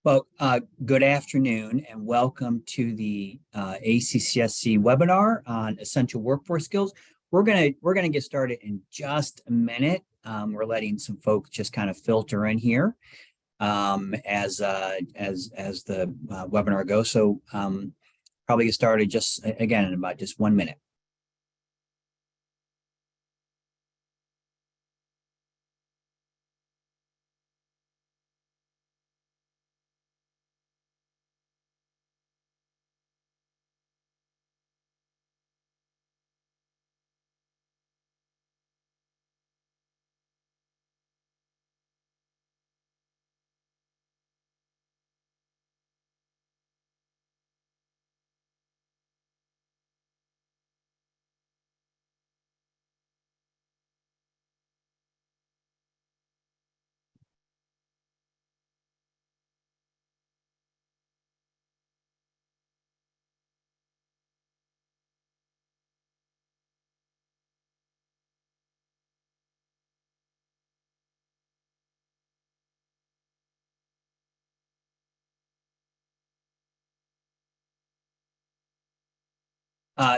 Well, good afternoon and welcome to the ACCSC webinar on essential workforce skills. We're gonna get started in just a minute. We're letting some folks just kind of filter in here as the webinar goes. So probably get started just again in about just 1 minute.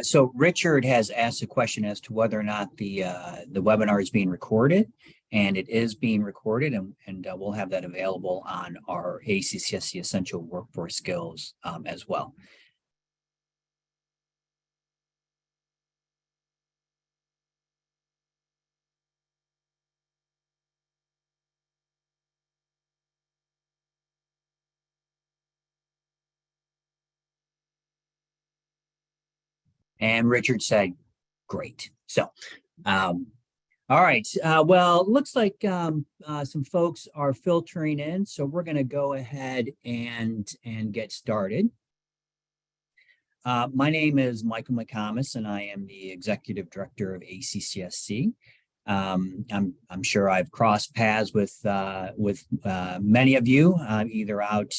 So Richard has asked a question as to whether or not the webinar is being recorded, and it is being recorded, and we'll have that available on our ACCSC Essential Workforce Skills as well. And Richard said, great. So, all right. Well, looks like some folks are filtering in, so we're going to go ahead and get started. My name is Michale McComis, and I am the Executive Director of ACCSC. I'm sure I've crossed paths with many of you, either out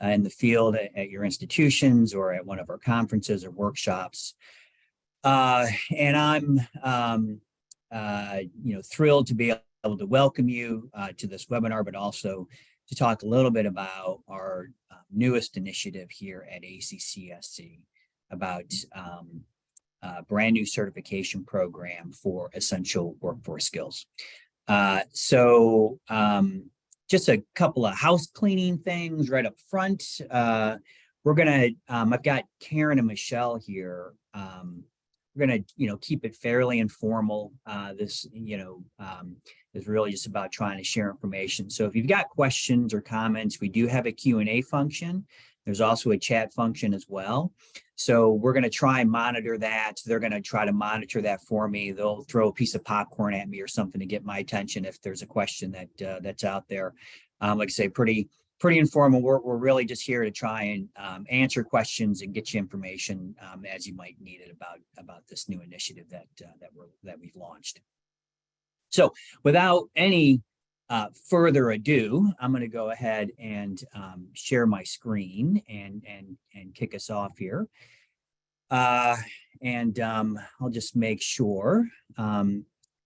in the field at your institutions or at one of our conferences or workshops. And I'm thrilled to be able to welcome you to this webinar, but also to talk a little bit about our newest initiative here at ACCSC about brand new certification program for essential workforce skills. Just a couple of house cleaning things right up front. We're gonna, I've got Karen and Michelle here. We're gonna, keep it fairly informal. This, is really just about trying to share information. So if you've got questions or comments, we do have a Q&A function. There's also a chat function as well. So we're going to try and monitor that. They're going to try to monitor that for me. They'll throw a piece of popcorn at me or something to get my attention if there's a question that's out there. Like I say, pretty informal. We're really just here to try and answer questions and get you information as you might need it about this new initiative that we've launched. So without any further ado, I'm going to go ahead and share my screen and kick us off here. I'll just make sure.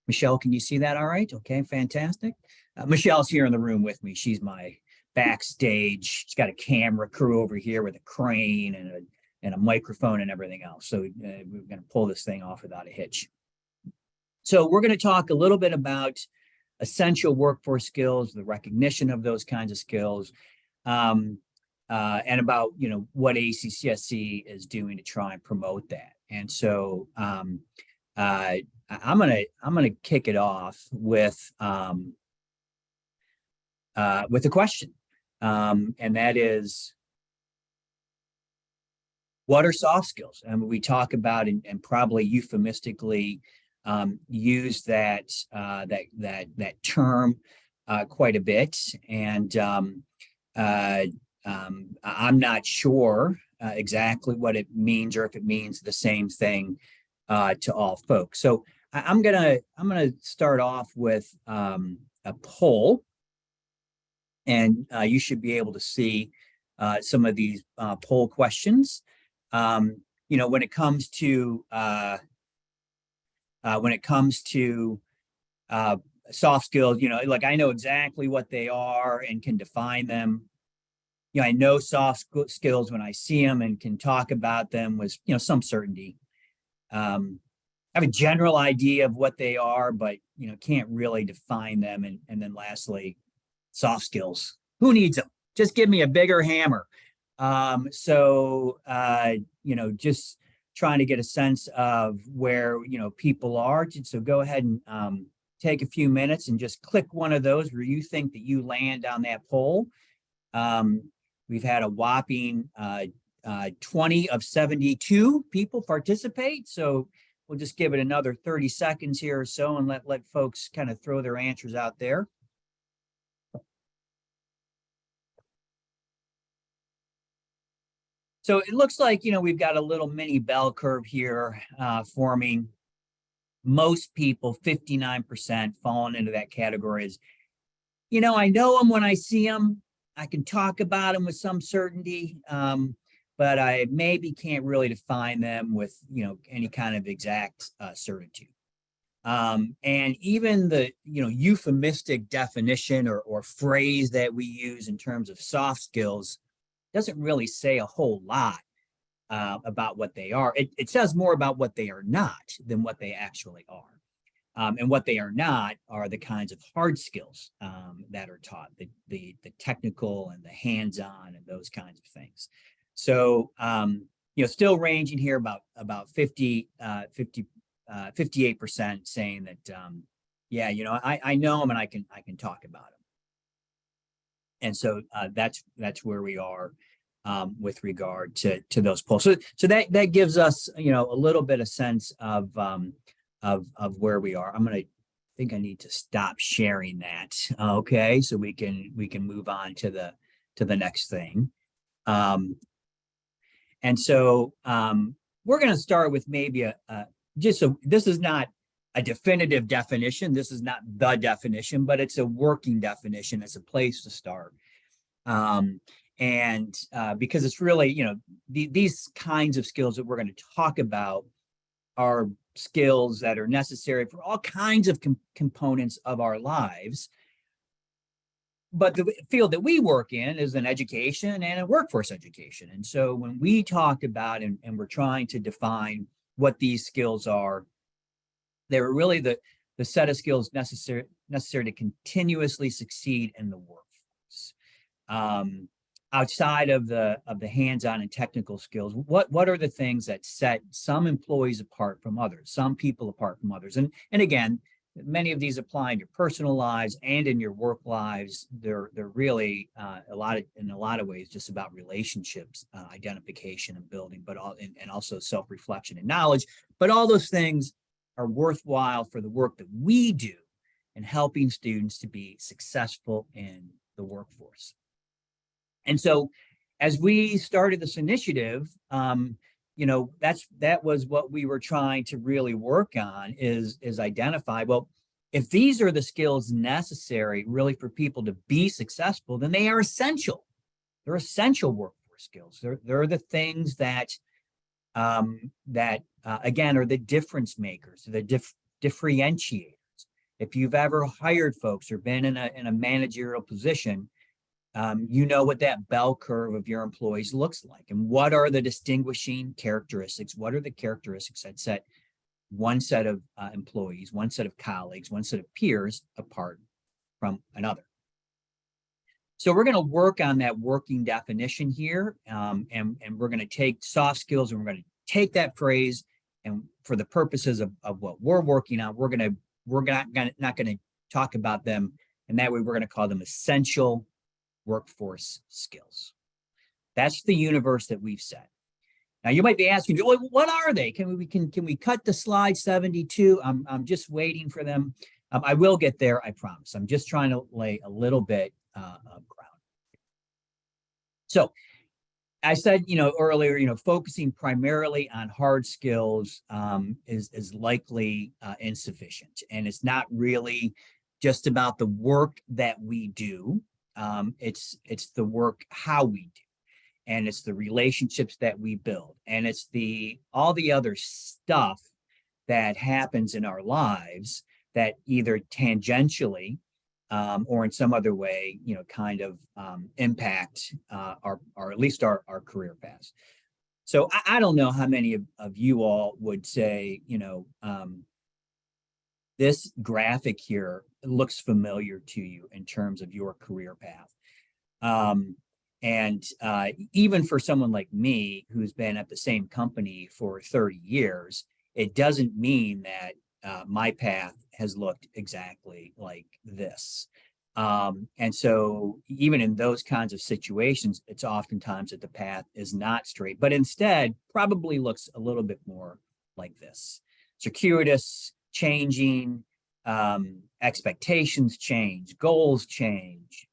Michelle, can you see that all right? Okay, fantastic. Michelle's here in the room with me. She's my backstage. She's got a camera crew over here with a crane and a microphone and everything else. So we're going to pull this thing off without a hitch. So we're going to talk a little bit about essential workforce skills, the recognition of those kinds of skills, and about what ACCSC is doing to try and promote that. And so I'm gonna kick it off with a question, and that is, what are soft skills? And we talk about and probably euphemistically use that term quite a bit, and I'm not sure exactly what it means or if it means the same thing to all folks. So I'm gonna start off with a poll, and you should be able to see some of these poll questions. When it comes to soft skills, like I know exactly what they are and can define them. I know soft skills when I see them and can talk about them with, some certainty. I have a general idea of what they are, but, can't really define them. And then lastly, soft skills. Who needs them? Just give me a bigger hammer. Just trying to get a sense of where, people are. So go ahead and take a few minutes and just click one of those where you think that you land on that poll. We've had a whopping 20 of 72 people participate. So we'll just give it another 30 seconds here or so and let folks kind of throw their answers out there. So it looks like, we've got a little mini bell curve here forming. Most people, 59%, falling into that category is, I know them when I see them. I can talk about them with some certainty, but I maybe can't really define them with, any kind of exact certitude. And even the, euphemistic definition or phrase that we use in terms of soft skills doesn't really say a whole lot about what they are. It says more about what they are not than what they actually are. And what they are not are the kinds of hard skills that are taught, the technical and the hands-on and those kinds of things. So, still ranging here about 58% saying that, I know them and I can talk about them. And so that's where we are with regard to those polls. So that gives us, a little bit of sense of where we are. I think I need to stop sharing that. Okay, so we can move on to the next thing. And so we're going to start with maybe this is not a definitive definition. This is not the definition, but it's a working definition. It's a place to start. Because it's really, these kinds of skills that we're going to talk about are skills that are necessary for all kinds of components of our lives. But the field that we work in is in education and in workforce education. And so when we talk about and we're trying to define what these skills are, they're really the set of skills necessary to continuously succeed in the workforce. Outside of the hands-on and technical skills, what are the things that set some employees apart from others, some people apart from others? And again, many of these apply in your personal lives and in your work lives. They're really in a lot of ways just about relationships, identification and building, but and also self-reflection and knowledge. But all those things are worthwhile for the work that we do in helping students to be successful in the workforce. And so as we started this initiative, that was what we were trying to really work on is identify, well, if these are the skills necessary really for people to be successful, then they are essential. They're essential workforce skills. They're the things that again are the difference makers, the differentiators. If you've ever hired folks or been in a managerial position, you know what that bell curve of your employees looks like. And what are the distinguishing characteristics? What are the characteristics that set one set of employees, one set of colleagues, one set of peers apart from another? So we're going to work on that working definition here. And we're going to take soft skills and we're going to take that phrase, and for the purposes of what we're working on, we're not going to talk about them. And that way we're going to call them essential workforce skills. That's the universe that we've set. Now you might be asking, well, what are they? Can we cut to slide 72? I'm just waiting for them. I will get there, I promise. I'm just trying to lay a little bit of ground. So I said, earlier, focusing primarily on hard skills is likely insufficient, and it's not really just about the work that we do. It's the work how we do, and it's the relationships that we build, and it's all the other stuff that happens in our lives that either tangentially or in some other way, kind of impact or at least our career paths. So I don't know how many of you all would say, this graphic here looks familiar to you in terms of your career path. And even for someone like me, who's been at the same company for 30 years, it doesn't mean that my path has looked exactly like this. And so even in those kinds of situations, it's oftentimes that the path is not straight, but instead probably looks a little bit more like this. Circuitous, changing, expectations change, goals change,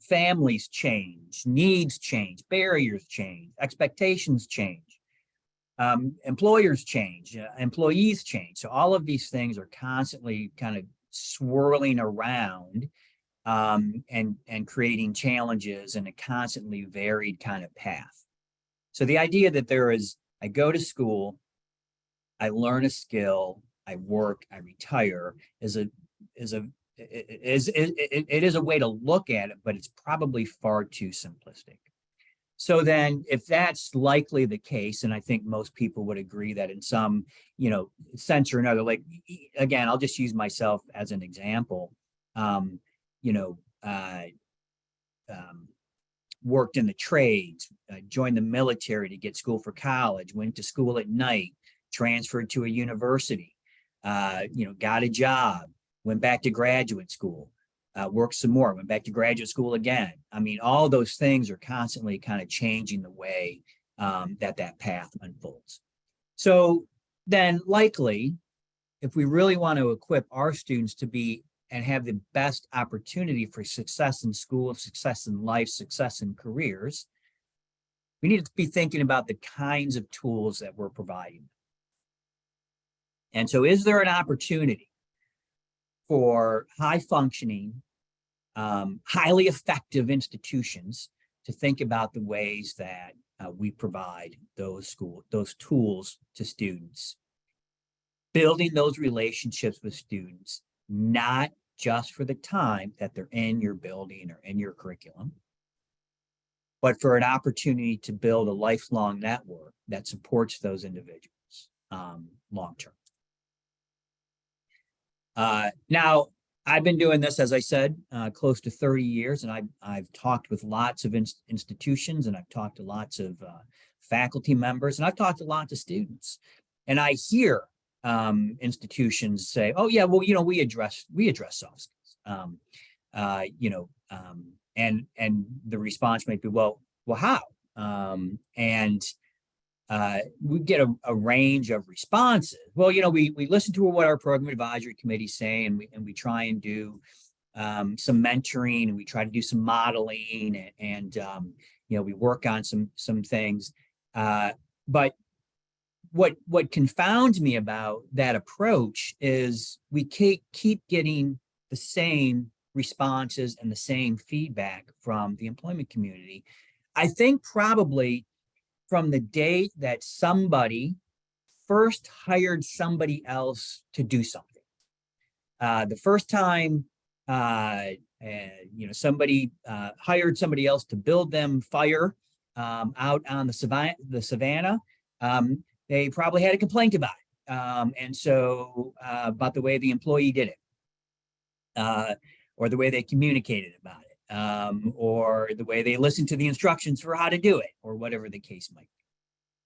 families change, needs change, barriers change, expectations change, employers change, employees change. So all of these things are constantly kind of swirling around and creating challenges in a constantly varied kind of path. So the idea that I go to school, I learn a skill, I work, I retire it is a way to look at it, but it's probably far too simplistic. So then if that's likely the case, and I think most people would agree that in some, sense or another, like, again, I'll just use myself as an example, worked in the trades, joined the military to get school for college, went to school at night, transferred to a university, got a job, went back to graduate school, worked some more, went back to graduate school again. I mean, all those things are constantly kind of changing the way that path unfolds. So then likely, if we really want to equip our students to be and have the best opportunity for success in school, success in life, success in careers, we need to be thinking about the kinds of tools that we're providing. And so is there an opportunity for high functioning, highly effective institutions to think about the ways that we provide those tools to students, building those relationships with students, not just for the time that they're in your building or in your curriculum, but for an opportunity to build a lifelong network that supports those individuals long term. Now, I've been doing this, as I said, close to 30 years, and I've talked with lots of institutions, and I've talked to lots of faculty members, and I've talked to lots of students. And I hear institutions say, "Oh yeah, well, we address soft skills," and the response might be, "Well, how?" We get a range of responses. Well, we listen to what our program advisory committees say, and we try and do some mentoring, and we try to do some modeling, and we work on some things. But what confounds me about that approach is we keep getting the same responses and the same feedback from the employment community. I think probably from the date that somebody first hired somebody else to do something. The first time, somebody hired somebody else to build them fire out on the savannah, they probably had a complaint about it. And so about the way the employee did it, or the way they communicated about it. Or the way they listen to the instructions for how to do it, or whatever the case might be.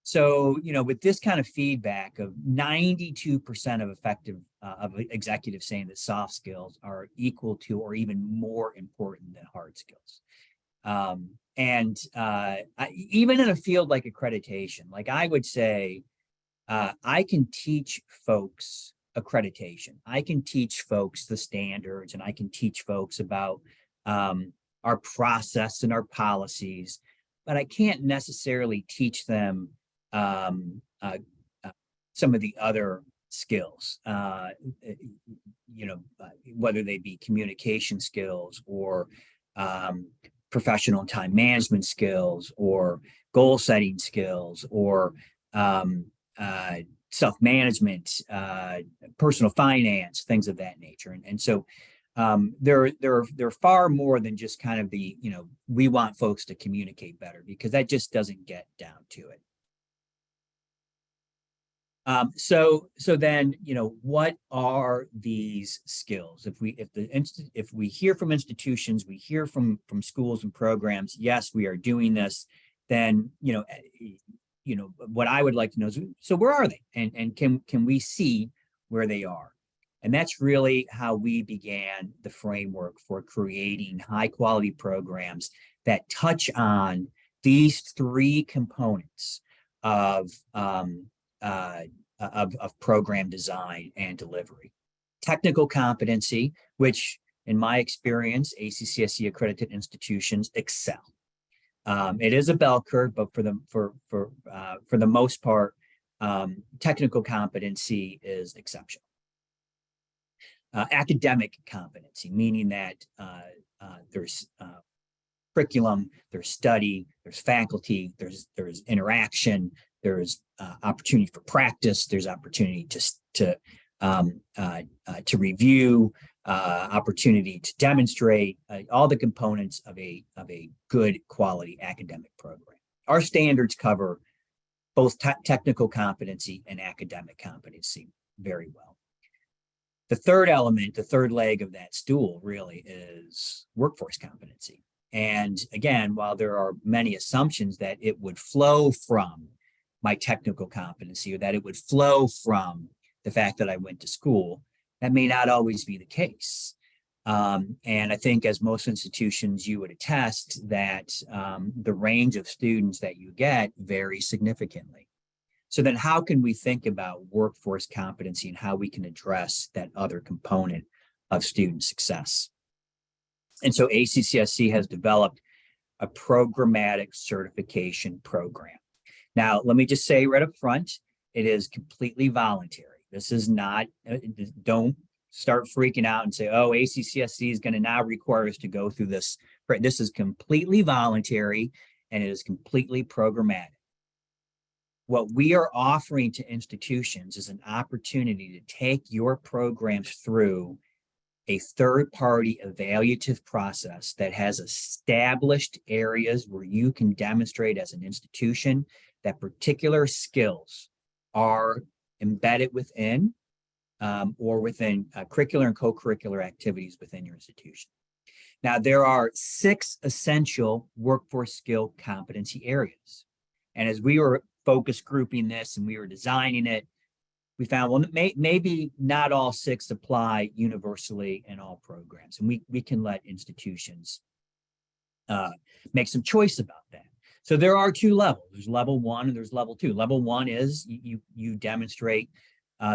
So, with this kind of feedback of 92% of of executives saying that soft skills are equal to or even more important than hard skills. Even in a field like accreditation, like I would say, I can teach folks accreditation. I can teach folks the standards, and I can teach folks about our process and our policies, but I can't necessarily teach them some of the other skills, whether they be communication skills or professional time management skills or goal setting skills or self-management, personal finance, things of that nature. And so they're far more than just kind of the, we want folks to communicate better, because that just doesn't get down to it. So then, what are these skills? If we hear from institutions, we hear from schools and programs, yes, we are doing this, then, what I would like to know is, so where are they? And can we see where they are? And that's really how we began the framework for creating high quality programs that touch on these three components of program design and delivery. Technical competency, which in my experience, ACCSC accredited institutions excel. It is a bell curve, but for the most part, technical competency is exceptional. Academic competency, meaning that there's curriculum, there's study, there's faculty, there's interaction, there's opportunity for practice, there's opportunity to review, opportunity to demonstrate, all the components of a good quality academic program. Our standards cover both technical competency and academic competency very well. The third element, the third leg of that stool really is workforce competency. And again, while there are many assumptions that it would flow from my technical competency, or that it would flow from the fact that I went to school, that may not always be the case. And I think, as most institutions, you would attest that the range of students that you get varies significantly. So then how can we think about workforce competency and how we can address that other component of student success? And so ACCSC has developed a programmatic certification program. Now, let me just say right up front, it is completely voluntary. This is not, don't start freaking out and say, oh, ACCSC is going to now require us to go through this. This is completely voluntary, and it is completely programmatic. What we are offering to institutions is an opportunity to take your programs through a third-party evaluative process that has established areas where you can demonstrate as an institution that particular skills are embedded within or within curricular and co-curricular activities within your institution. Now, there are 6 essential workforce skill competency areas. And as we were focus grouping this and we were designing it, we found, well, maybe not all 6 apply universally in all programs. And we can let institutions make some choice about that. So there are 2 levels. There's level 1 and there's level 2. Level 1 is you demonstrate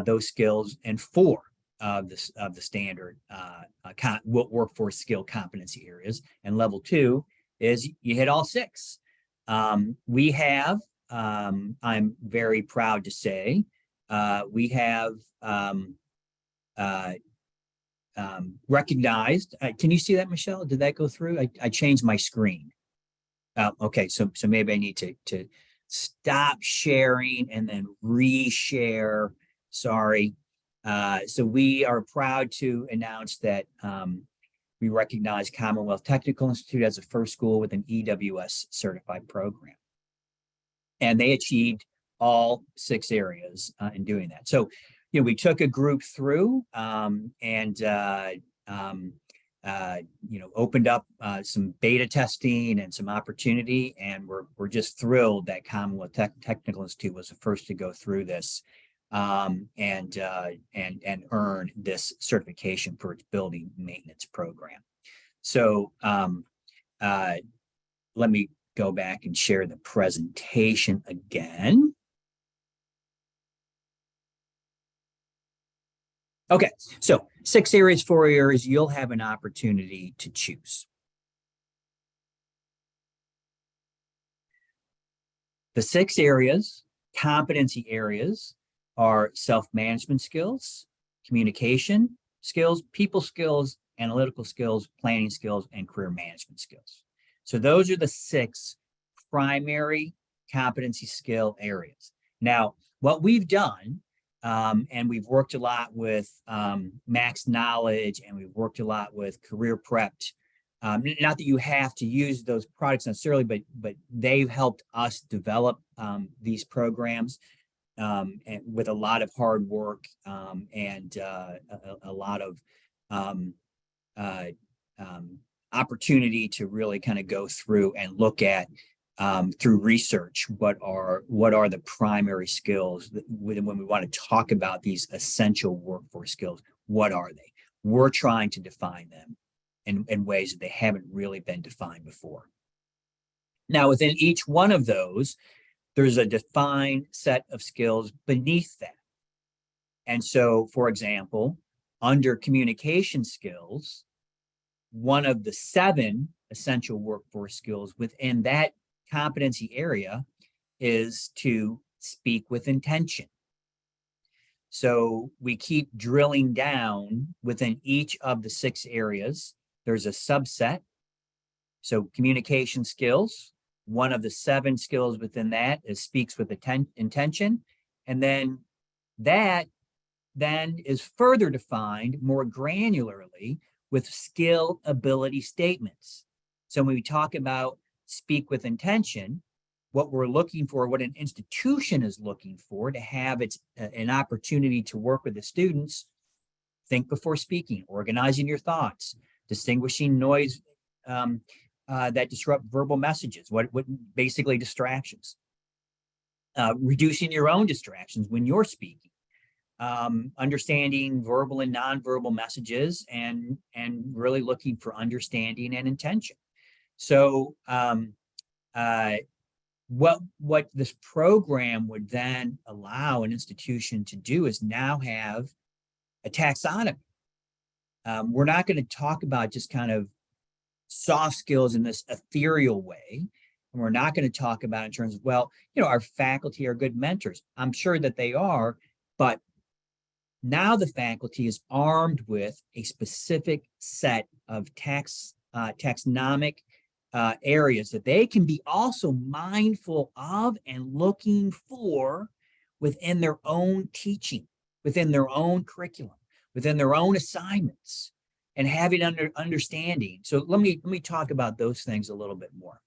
those skills in 4 of the standard workforce skill competency areas. And level 2 is you hit all 6. We have, I'm very proud to say, we have recognized. Can you see that, Michelle? Did that go through? I changed my screen. Okay, so maybe I need to stop sharing and then reshare. Sorry. So we are proud to announce that we recognize Commonwealth Technical Institute as the first school with an EWS certified program. And they achieved all 6 areas in doing that. So, we took a group through and opened up some beta testing and some opportunity, and we're just thrilled that Commonwealth Technical Institute was the first to go through this and earn this certification for its building maintenance program. So let me go back and share the presentation again. Okay, so 6 areas, 4 areas, you'll have an opportunity to choose. The 6 areas, competency areas, are self-management skills, communication skills, people skills, analytical skills, planning skills, and career management skills. So those are the 6 primary competency skill areas. Now, what we've done And we've worked a lot with Max Knowledge, and we've worked a lot with Career Prepped. Not that you have to use those products necessarily, but they've helped us develop these programs and with a lot of hard work and a lot of opportunity to really kind of go through and look at through research what are the primary skills that, when we want to talk about these essential workforce skills. What are they? We're trying to define them in ways that they haven't really been defined before. Now, within each one of those, there's a defined set of skills beneath that. And so, for example, under communication skills, one of the 7 essential workforce skills within that competency area is to speak with intention. So we keep drilling down within each of the 6 areas. There's a subset. So communication skills, one of the 7 skills within that is speaks with intention. And then that then is further defined more granularly with skill ability statements. So when we talk about speak with intention, what we're looking for, what an institution is looking for to have an opportunity to work with the students, think before speaking, organizing your thoughts, distinguishing noise that disrupt verbal messages, what basically distractions, reducing your own distractions when you're speaking, understanding verbal and nonverbal messages, and really looking for understanding and intention. So what this program would then allow an institution to do is now have a taxonomy. We're not going to talk about just kind of soft skills in this ethereal way. And we're not going to talk about in terms of, well, our faculty are good mentors. I'm sure that they are, but now the faculty is armed with a specific set of taxonomic areas that they can be also mindful of and looking for within their own teaching, within their own curriculum, within their own assignments, and having understanding. So let me talk about those things a little bit more.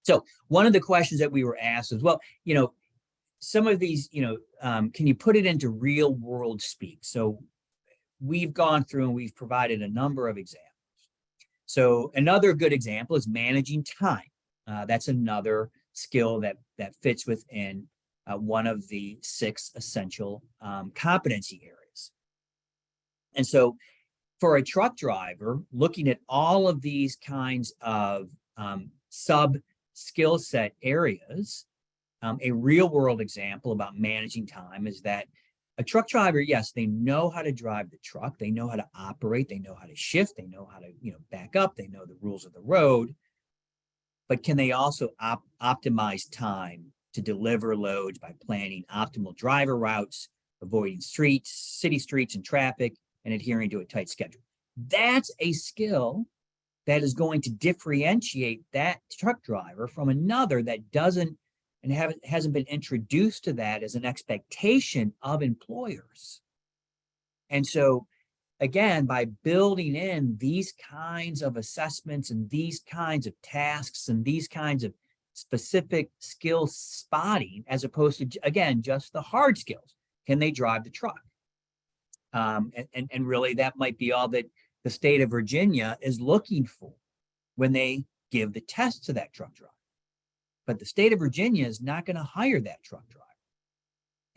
So one of the questions that we were asked is, well, some of these, can you put it into real world speak? So we've gone through and we've provided a number of examples. So another good example is managing time. That's another skill that fits within one of the 6 essential competency areas. And so for a truck driver, looking at all of these kinds of sub skill set areas, a real world example about managing time is that a truck driver, yes, they know how to drive the truck. They know how to operate. They know how to shift. They know how to, back up. They know the rules of the road. But can they also optimize time to deliver loads by planning optimal driver routes, avoiding city streets and traffic, and adhering to a tight schedule? That's a skill that is going to differentiate that truck driver from another that doesn't and hasn't been introduced to that as an expectation of employers. And so, again, by building in these kinds of assessments and these kinds of tasks and these kinds of specific skill spotting, as opposed to, again, just the hard skills. Can they drive the truck? And really, that might be all that the state of Virginia is looking for when they give the test to that truck driver. But the state of Virginia is not going to hire that truck driver.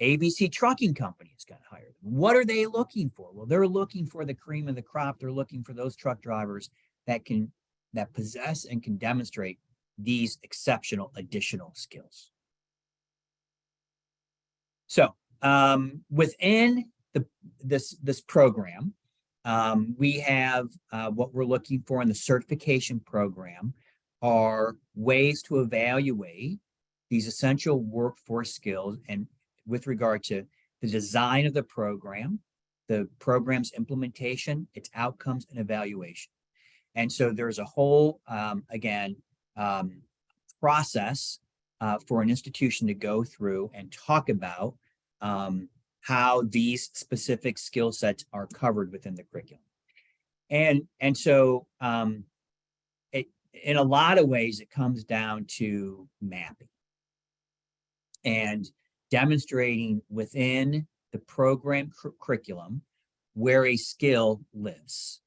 ABC Trucking Company is going to hire them. What are they looking for? Well, they're looking for the cream of the crop. They're looking for those truck drivers that possess and can demonstrate these exceptional additional skills. So within this program, we have what we're looking for in the certification program are ways to evaluate these essential workforce skills, and with regard to the design of the program, the program's implementation, its outcomes, and evaluation. And so there's a whole, process for an institution to go through and talk about how these specific skill sets are covered within the curriculum. And so in a lot of ways, it comes down to mapping and demonstrating within the program curriculum where a skill lives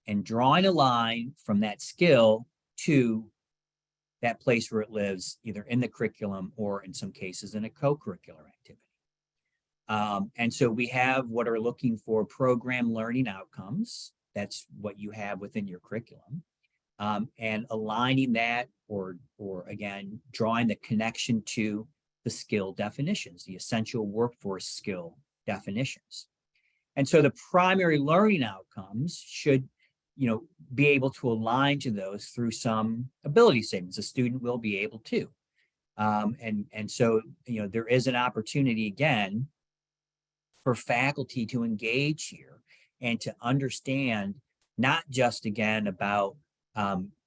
and drawing a line from that skill to that place where it lives, either in the curriculum or in some cases in a co-curricular activity. And so we have what are looking for program learning outcomes. That's what you have within your curriculum. And aligning that or again, drawing the connection to the skill definitions, the essential workforce skill definitions. And so the primary learning outcomes should, be able to align to those through some ability statements. A student will be able to. And so, there is an opportunity again for faculty to engage here and to understand not just again about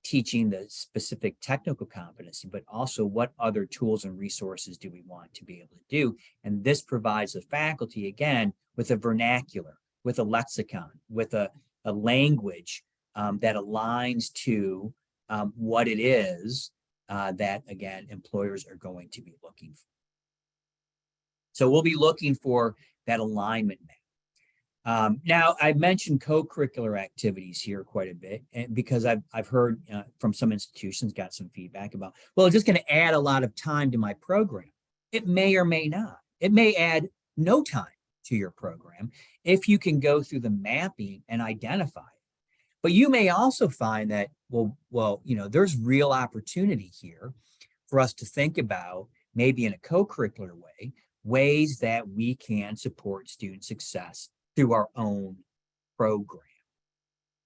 teaching the specific technical competency, but also what other tools and resources do we want to be able to do. And this provides the faculty again with a vernacular, with a lexicon, with a language that aligns to what it is that again employers are going to be looking for. So we'll be looking for that alignment map. Now, I've mentioned co-curricular activities here quite a bit, and because I've heard from some institutions, got some feedback about, well, it's just going to add a lot of time to my program. It may or may not. It may add no time to your program if you can go through the mapping and identify it. But you may also find that, well, there's real opportunity here for us to think about, maybe in a co-curricular way, ways that we can support student success through our own program.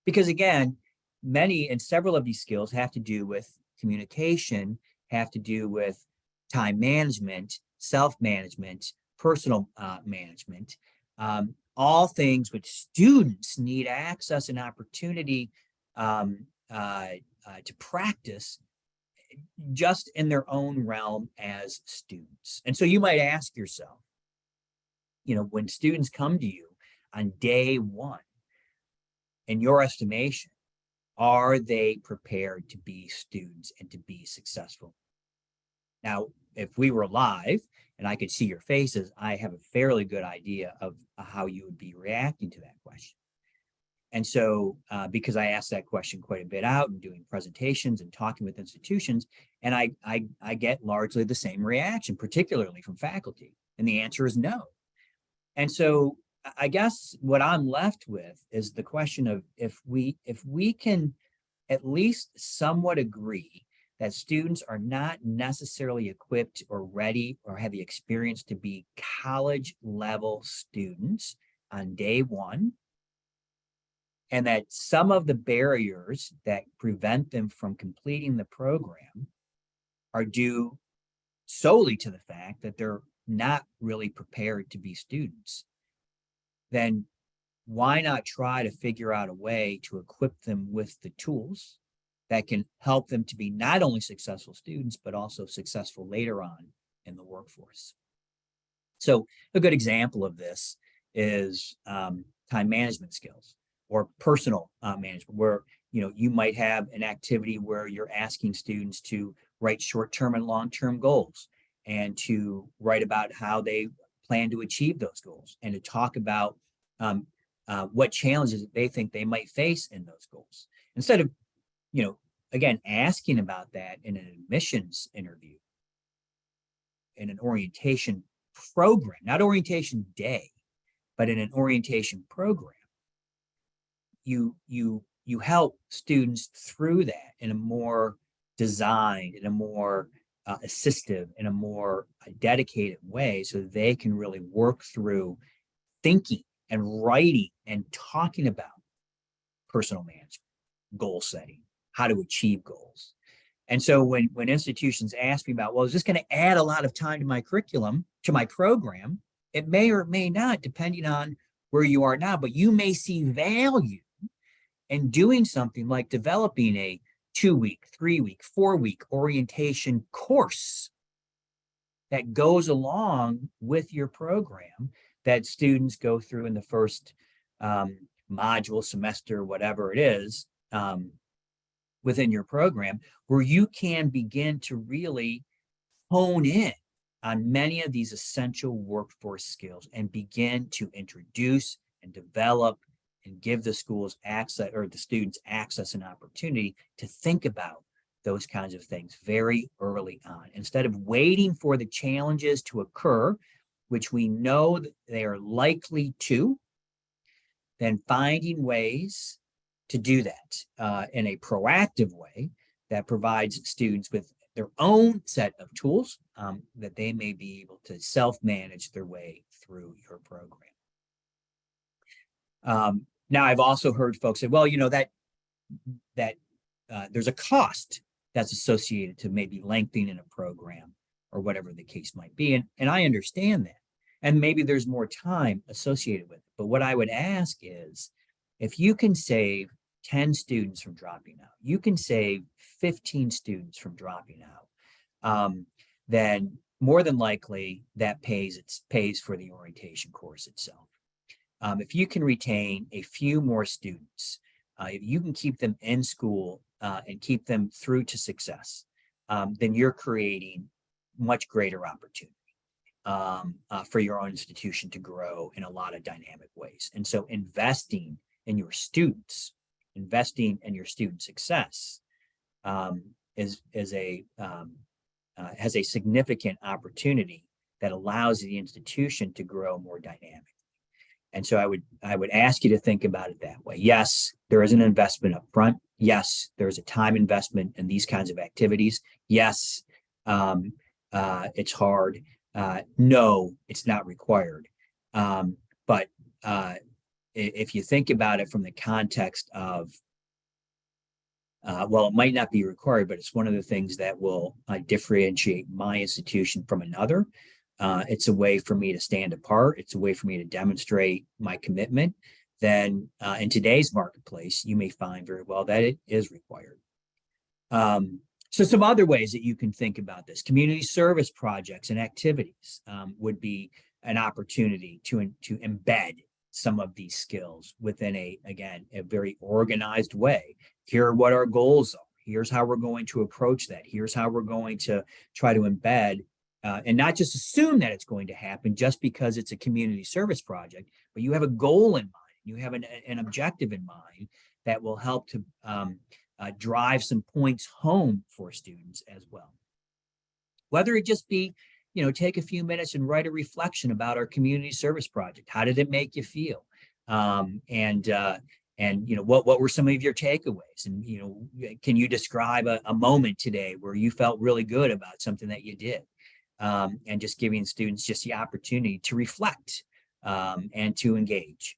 Because again, many and several of these skills have to do with communication, have to do with time management, self-management, personal management, all things which students need access and opportunity to practice just in their own realm as students. And so you might ask yourself, when students come to you on day one, in your estimation, are they prepared to be students and to be successful? Now, if we were live and I could see your faces, I have a fairly good idea of how you would be reacting to that question. And so, because I asked that question quite a bit out and doing presentations and talking with institutions, and I get largely the same reaction, particularly from faculty. And the answer is no. And so I guess what I'm left with is the question of if we can at least somewhat agree that students are not necessarily equipped or ready or have the experience to be college level students on day one, and that some of the barriers that prevent them from completing the program are due solely to the fact that they're not really prepared to be students, then why not try to figure out a way to equip them with the tools that can help them to be not only successful students, but also successful later on in the workforce. So a good example of this is time management skills or personal management, where you might have an activity where you're asking students to write short-term and long-term goals and to write about how they plan to achieve those goals and to talk about what challenges they think they might face in those goals. Instead of, again, asking about that in an admissions interview, in an orientation program, not orientation day, but in an orientation program, you help students through that in a more designed, in a more assistive, in a more dedicated way, so they can really work through thinking and writing and talking about personal management, goal setting, how to achieve goals. And so when institutions ask me about, well, is this going to add a lot of time to my curriculum, to my program? It may or may not, depending on where you are now, but you may see value in doing something like developing a 2-week, 3-week, 4-week orientation course that goes along with your program that students go through in the first module, semester, whatever it is, within your program, where you can begin to really hone in on many of these essential workforce skills and begin to introduce and develop and give the schools access, or the students access and opportunity to think about those kinds of things very early on, instead of waiting for the challenges to occur, which we know that they are likely to, then finding ways to do that in a proactive way that provides students with their own set of tools that they may be able to self-manage their way through your program. Now, I've also heard folks say, well, you know, that there's a cost that's associated to maybe lengthening a program or whatever the case might be. And I understand that. And maybe there's more time associated with it. But what I would ask is, if you can save 10 students from dropping out, you can save 15 students from dropping out, then more than likely that pays for the orientation course itself. If you can retain a few more students, if you can keep them in school and keep them through to success, then you're creating much greater opportunity for your own institution to grow in a lot of dynamic ways. And so investing in your students, investing in your student success has a significant opportunity that allows the institution to grow more dynamic. And so I would ask you to think about it that way. Yes, there is an investment up front. Yes, there's a time investment in these kinds of activities. Yes, it's hard. No, it's not required. But if you think about it from the context of, well, it might not be required, but it's one of the things that will differentiate my institution from another. It's a way for me to stand apart. It's a way for me to demonstrate my commitment. Then in today's marketplace, you may find very well that it is required. So some other ways that you can think about this: community service projects and activities would be an opportunity to embed some of these skills within a very organized way. Here are what our goals are. Here's how we're going to approach that. Here's how we're going to try to embed and not just assume that it's going to happen just because it's a community service project, but you have a goal in mind. You have an objective in mind that will help to drive some points home for students as well. Whether it just be, you know, take a few minutes and write a reflection about our community service project. How did it make you feel? And you know, what were some of your takeaways? And, you know, can you describe a moment today where you felt really good about something that you did? And just giving students just the opportunity to reflect and to engage.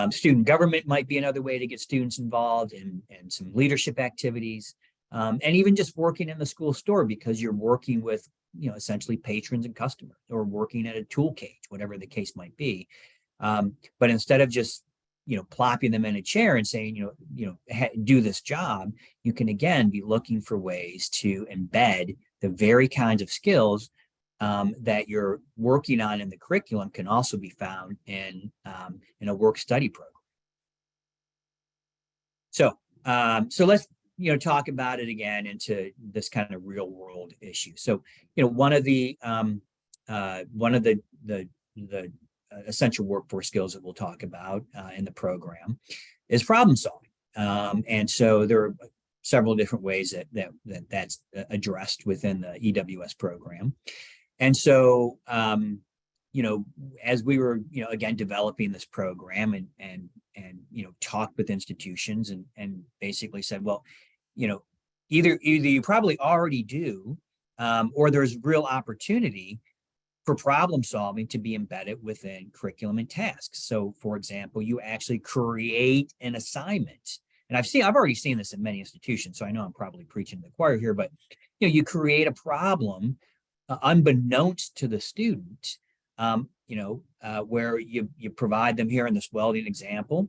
Student government might be another way to get students involved in some leadership activities, and even just working in the school store because you're working with, you know, essentially patrons and customers, or working at a tool cage, whatever the case might be. But instead of just, you know, plopping them in a chair and saying, do this job, you can again be looking for ways to embed the very kinds of skills that you're working on in the curriculum can also be found in a work study program. So let's, you know, talk about it again into this kind of real world issue. So, you know, one of the essential workforce skills that we'll talk about in the program is problem solving. And so there are several different ways that's addressed within the EWS program. And so, you know, as we were, you know, again, developing this program and you know, talked with institutions and basically said, well, you know, either you probably already do, or there's real opportunity for problem solving to be embedded within curriculum and tasks. So, for example, you actually create an assignment. And I've already seen this in many institutions, so I know I'm probably preaching to the choir here, but, you know, you create a problem unbeknownst to the student, where you provide them, here in this welding example,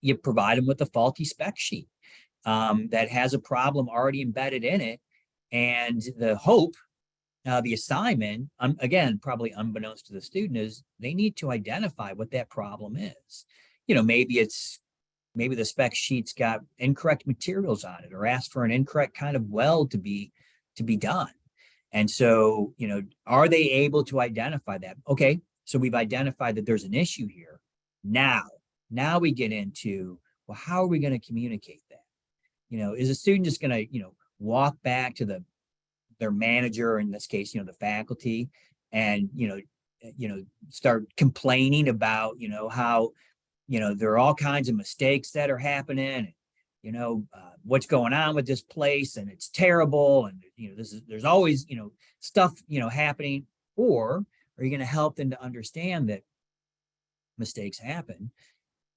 you provide them with a faulty spec sheet that has a problem already embedded in it. And the hope the assignment, again, probably unbeknownst to the student, is they need to identify what that problem is. Maybe the spec sheet's got incorrect materials on it, or asked for an incorrect kind of weld to be done. And so, are they able to identify that? Okay, so we've identified that there's an issue here. Now we get into, well, how are we going to communicate that? Is a student just going to, walk back to their manager, in this case, the faculty, and, start complaining about, how, there are all kinds of mistakes that are happening, what's going on with this place, and it's terrible, and there's always stuff happening? Or are you going to help them to understand that mistakes happen?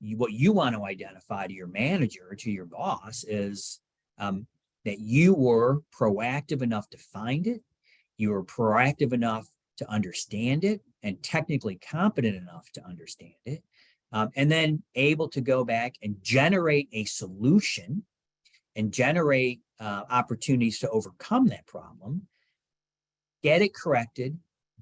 What you want to identify to your manager, to your boss, is that you were proactive enough to find it, you were proactive enough to understand it, and technically competent enough to understand it, and then able to go back and generate a solution and generate opportunities to overcome that problem, get it corrected,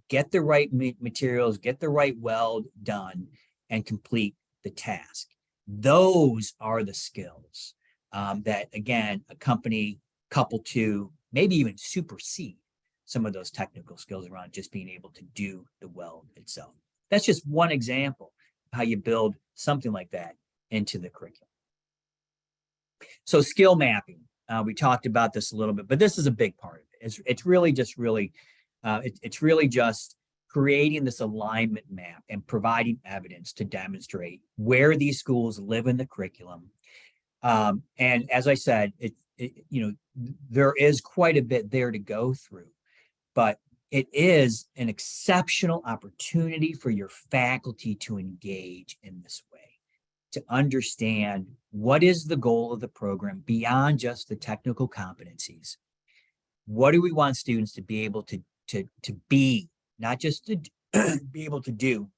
get the right materials, get the right weld done, and complete the task. Those are the skills that, again, accompany, couple to, maybe even supersede some of those technical skills around just being able to do the weld itself. That's just one example of how you build something like that into the curriculum. So skill mapping, we talked about this a little bit, but this is a big part of it. It's really just creating this alignment map and providing evidence to demonstrate where these schools live in the curriculum. And as I said, there is quite a bit there to go through, but it is an exceptional opportunity for your faculty to engage in this way, to understand what is the goal of the program beyond just the technical competencies. What do we want students to be able to be, not just to be able to do?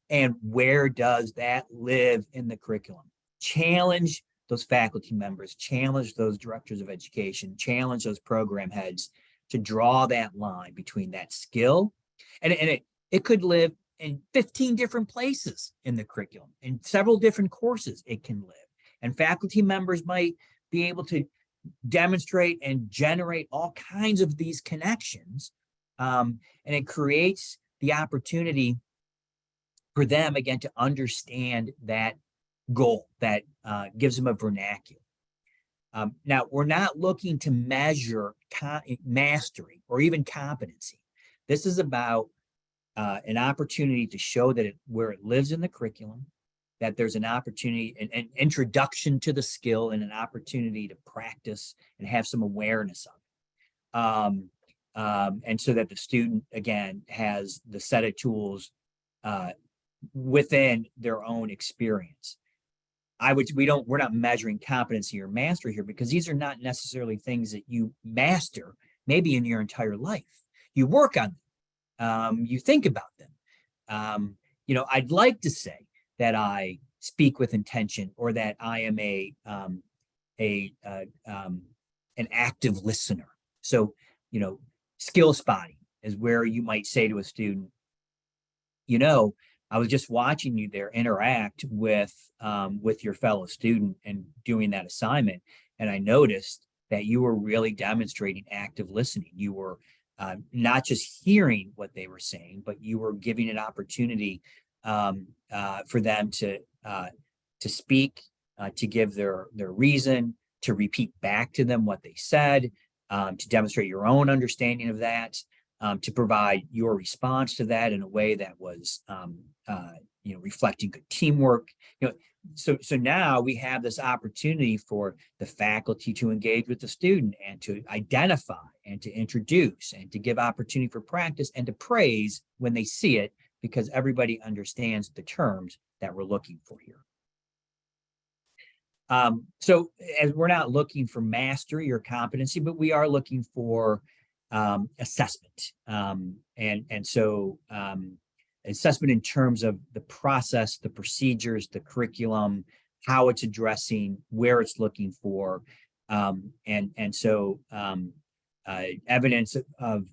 And where does that live in the curriculum? Challenge those faculty members, challenge those directors of education, challenge those program heads to draw that line between that skill. And it could live in 15 different places in the curriculum, in several different courses it can live. And faculty members might be able to demonstrate and generate all kinds of these connections. And it creates the opportunity for them, again, to understand that goal, that gives them a vernacular. Now, we're not looking to measure mastery or even competency. This is about an opportunity to show that where it lives in the curriculum, that there's an opportunity, an introduction to the skill, and an opportunity to practice and have some awareness of it. And so that the student, again, has the set of tools within their own experience. We're not measuring competency or mastery here, because these are not necessarily things that you master maybe in your entire life. You work on them, you think about them. I'd like to say that I speak with intention, or that I am an active listener. So, skill spotting is where you might say to a student, I was just watching you there interact with your fellow student and doing that assignment, and I noticed that you were really demonstrating active listening. You were not just hearing what they were saying, but you were giving an opportunity for them to speak, to give their reason, to repeat back to them what they said, to demonstrate your own understanding of that, to provide your response to that in a way that was reflecting good teamwork. So now we have this opportunity for the faculty to engage with the student and to identify and to introduce and to give opportunity for practice and to praise when they see it, because everybody understands the terms that we're looking for here. So as we're not looking for mastery or competency, but we are looking for assessment. So assessment in terms of the process, the procedures, the curriculum, how it's addressing, where it's looking for. So evidence of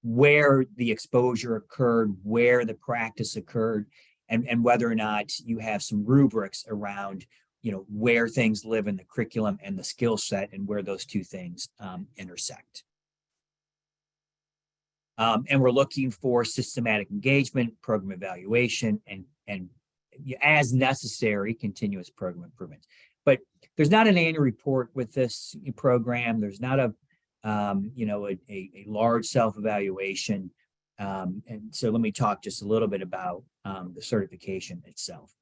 where the exposure occurred, where the practice occurred, and whether or not you have some rubrics around, where things live in the curriculum and the skill set and where those two things intersect. And we're looking for systematic engagement, program evaluation, and as necessary, continuous program improvements. But there's not an annual report with this program. There's not a large self-evaluation. And so let me talk just a little bit about the certification itself.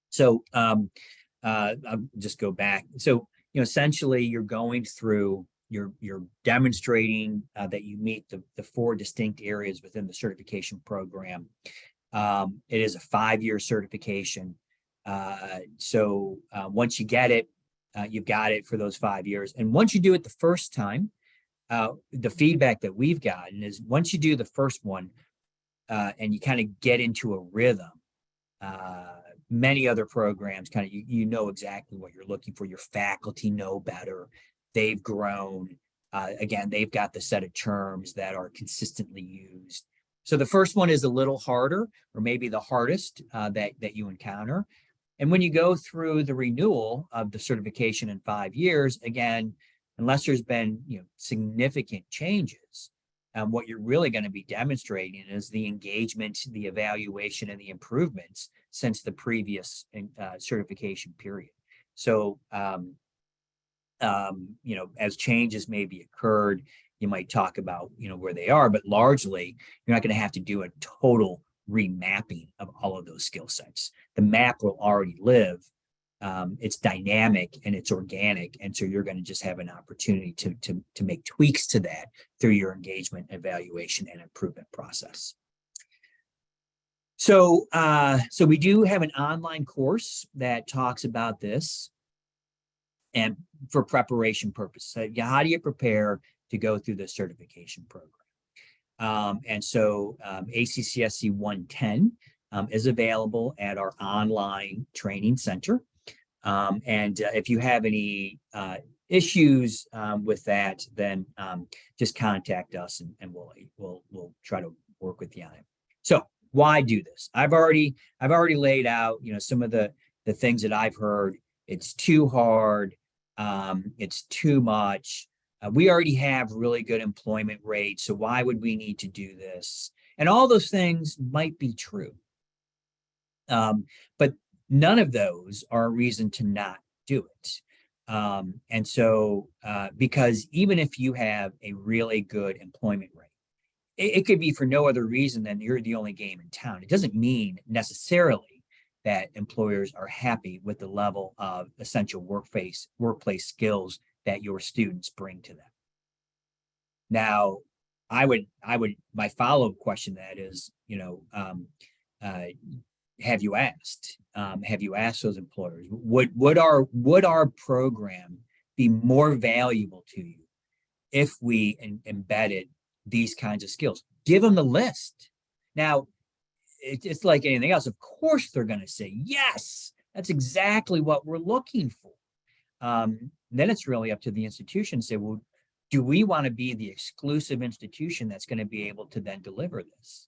So I'll just go back. So, essentially you're going through, you're demonstrating that you meet the 4 distinct areas within the certification program. It is a 5-year certification. So once you get it, you've got it for those 5 years. And once you do it the first time, the feedback that we've gotten is once you do the first one and you kind of get into a rhythm, many other programs kind of, you know exactly what you're looking for. Your faculty know better. They've grown. Again, they've got the set of terms that are consistently used. So the first one is a little harder, or maybe the hardest that you encounter. And when you go through the renewal of the certification in 5 years, again, unless there's been significant changes, what you're really going to be demonstrating is the engagement, the evaluation, and the improvements since the previous certification period. So, as changes maybe occurred, you might talk about, where they are, but largely you're not going to have to do a total remapping of all of those skill sets. The map will already live. It's dynamic and it's organic. And so you're going to just have an opportunity to make tweaks to that through your engagement, evaluation, and improvement process. So, so we do have an online course that talks about this and for preparation purposes. So how do you prepare to go through the certification program? And so ACCSC 110 is available at our online training center. And if you have any issues with that, then just contact us and we'll try to work with you on it. So why do this? I've already laid out, some of the things that I've heard. It's too hard. It's too much. We already have really good employment rates, so why would we need to do this? And all those things might be true. But none of those are a reason to not do it. And so, because even if you have a really good employment rate, it could be for no other reason than you're the only game in town. It doesn't mean necessarily that employers are happy with the level of essential workplace skills that your students bring to them. Now, my follow-up question to that is, have you asked? Have you asked those employers, would our program be more valuable to you if we embedded these kinds of skills? Give them the list. Now, it's like anything else. Of course, they're going to say, yes, that's exactly what we're looking for. Then it's really up to the institution to say, well, do we want to be the exclusive institution that's going to be able to then deliver this?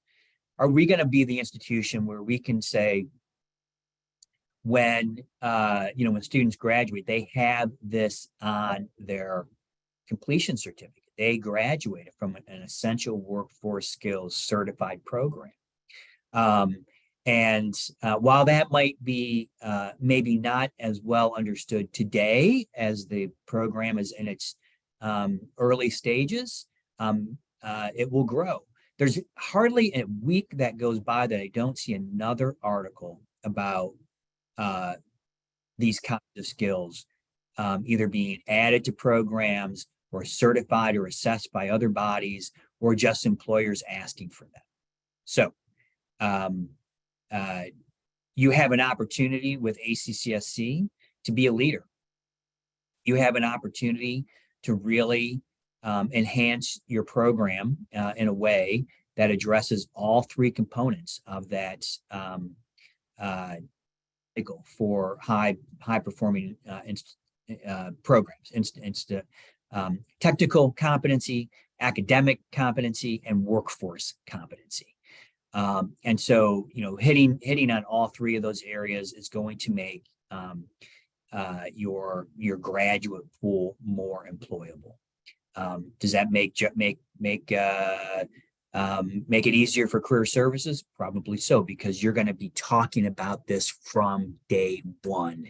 Are we going to be the institution where we can say, when students graduate, they have this on their completion certificate. They graduated from an essential workforce skills certified program. And while that might be maybe not as well understood today as the program is in its early stages, it will grow. There's hardly a week that goes by that I don't see another article about these kinds of skills either being added to programs or certified or assessed by other bodies, or just employers asking for them. So you have an opportunity with ACCSC to be a leader. You have an opportunity to really enhance your program in a way that addresses all 3 components of that for high performing programs, technical competency, academic competency, and workforce competency. And so, hitting on all three of those areas is going to make your graduate pool more employable. Does that make it easier for career services? Probably so, because you're going to be talking about this from day one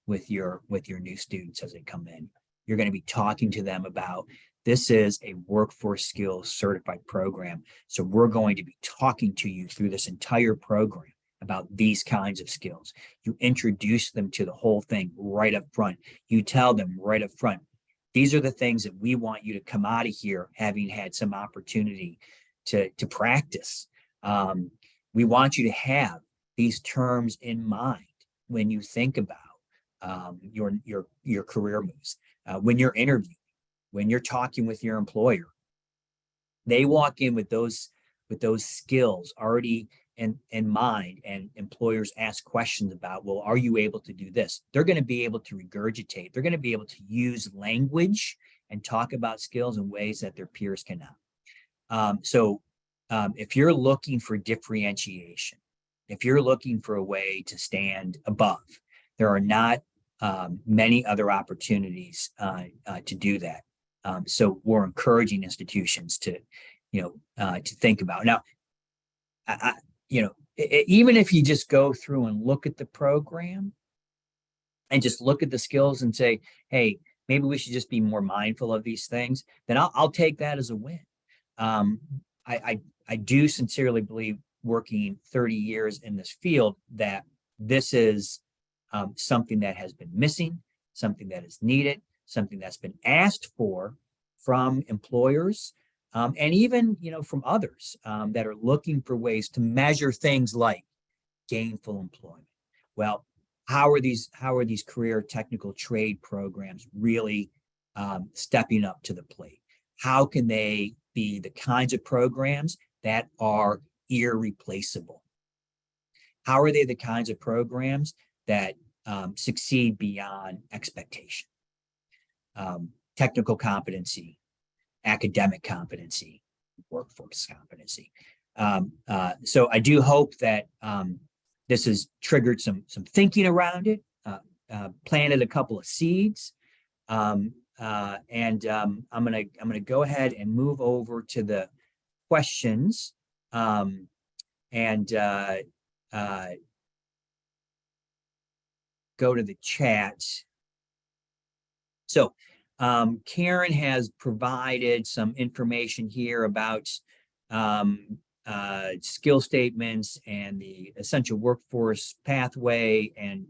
with your new students as they come in. You're going to be talking to them about, this is a workforce skills certified program. So we're going to be talking to you through this entire program about these kinds of skills. You introduce them to the whole thing right up front. You tell them right up front, these are the things that we want you to come out of here having had some opportunity to practice. We want you to have these terms in mind when you think about your career moves, when you're interviewing, when you're talking with your employer. They walk in with those skills already in mind, and employers ask questions about, well, are you able to do this? They're going to be able to regurgitate. They're going to be able to use language and talk about skills in ways that their peers cannot. So if you're looking for differentiation, if you're looking for a way to stand above, there are not many other opportunities to do that. So we're encouraging institutions to think about. Now, even if you just go through and look at the program and just look at the skills and say, hey, maybe we should just be more mindful of these things, then I'll take that as a win. I do sincerely believe, working 30 years in this field, that this is something that has been missing, something that is needed, something that's been asked for from employers, and even from others that are looking for ways to measure things like gainful employment. Well, how are these career technical trade programs really stepping up to the plate? How can they be the kinds of programs that are irreplaceable? How are they the kinds of programs that succeed beyond expectation? Technical competency, academic competency, workforce competency. So I do hope that this has triggered some thinking around it, planted a couple of seeds, and I'm gonna go ahead and move over to the questions, and go to the chat. So Karen has provided some information here about skill statements and the essential workforce pathway and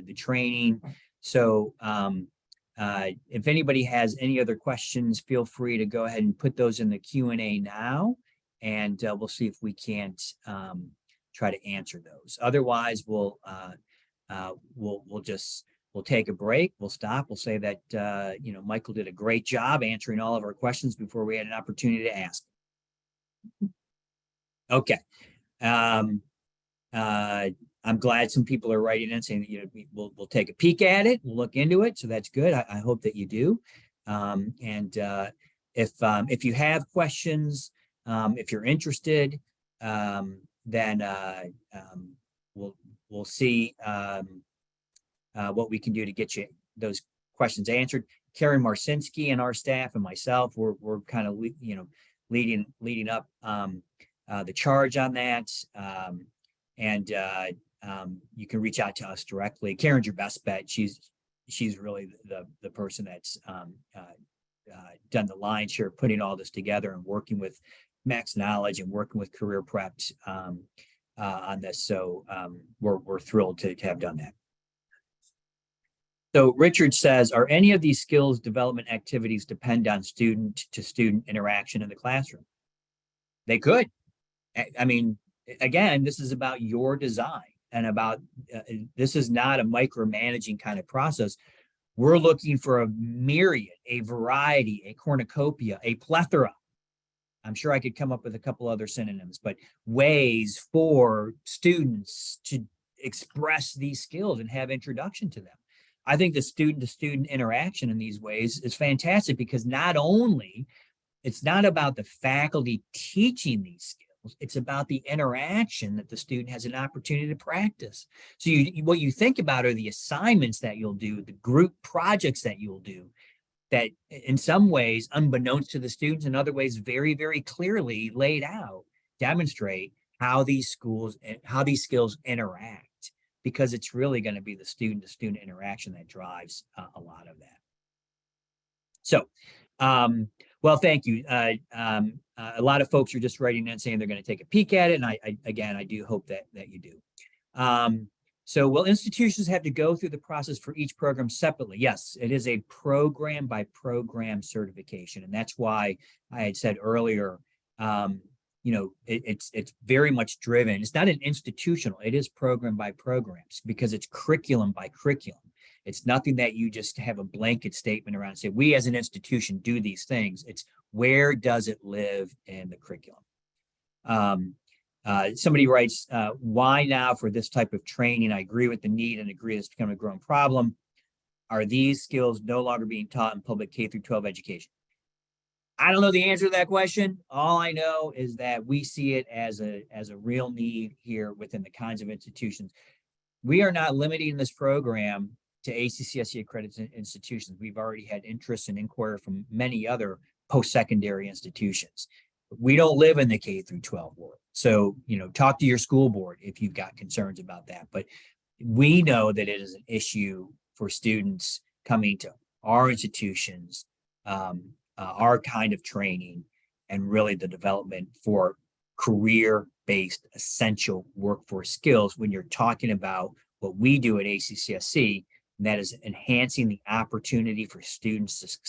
the training. So if anybody has any other questions, feel free to go ahead and put those in the Q&A now, and we'll see if we can't try to answer those. Otherwise, we'll take a break. We'll stop. We'll say that Michael did a great job answering all of our questions before we had an opportunity to ask. Okay. I'm glad some people are writing in saying that we'll take a peek at it, we'll look into it. So that's good. I hope that you do. And if you have questions, if you're interested, then we'll see what we can do to get you those questions answered. Karen Marcinski and our staff and myself, we're kind of leading up the charge on that. You can reach out to us directly. Karen's your best bet. She's really the person that's done the lion's share of putting all this together and working with Max Knowledge and working with Career Prepped on this. So we're thrilled to have done that. So Richard says, are any of these skills development activities depend on student-to-student interaction in the classroom? They could. I mean, again, this is about your design and about, this is not a micromanaging kind of process. We're looking for a myriad, a variety, a cornucopia, a plethora. I'm sure I could come up with a couple other synonyms, but ways for students to express these skills and have introduction to them. I think the student-to-student interaction in these ways is fantastic, because not only it's not about the faculty teaching these skills, it's about the interaction that the student has an opportunity to practice. So what you think about are the assignments that you'll do, the group projects that you'll do, that in some ways, unbeknownst to the students, in other ways, very, very clearly laid out, demonstrate how these skills interact, because it's really going to be the student-to-student interaction that drives a lot of that. So, well, thank you. A lot of folks are just writing in saying they're going to take a peek at it, and I do hope that you do. So will institutions have to go through the process for each program separately? Yes, it is a program by program certification. And that's why I had said earlier, it's very much driven. It's not an institutional, it is program by programs, because it's curriculum by curriculum. It's nothing that you just have a blanket statement around and say, we as an institution do these things. It's where does it live in the curriculum? Somebody writes, why now for this type of training? I agree with the need and agree it's become a growing problem. Are these skills no longer being taught in public K through 12 education? I don't know the answer to that question. All I know is that we see it as a real need here within the kinds of institutions. We are not limiting this program to ACCSC accredited institutions. We've already had interest and inquiry from many other post-secondary institutions. We don't live in the K through 12 world. So, talk to your school board if you've got concerns about that. But we know that it is an issue for students coming to our institutions, our kind of training, and really the development for career-based essential workforce skills when you're talking about what we do at ACCSC, and that is enhancing the opportunity for students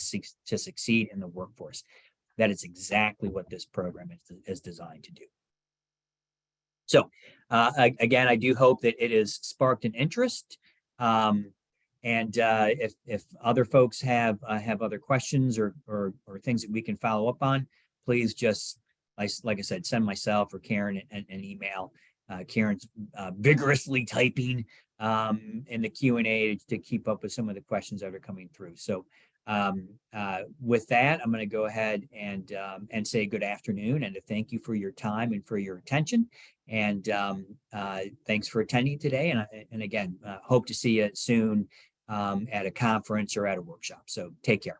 to succeed in the workforce. That is exactly what this program is designed to do. So again, I do hope that it has sparked an interest. If other folks have other questions or things that we can follow up on, please just, like I said, send myself or Karen an email. Karen's vigorously typing in the Q&A to keep up with some of the questions that are coming through. So with that, I'm going to go ahead and say good afternoon and to thank you for your time and for your attention. And thanks for attending today. And again, hope to see you soon at a conference or at a workshop. So take care.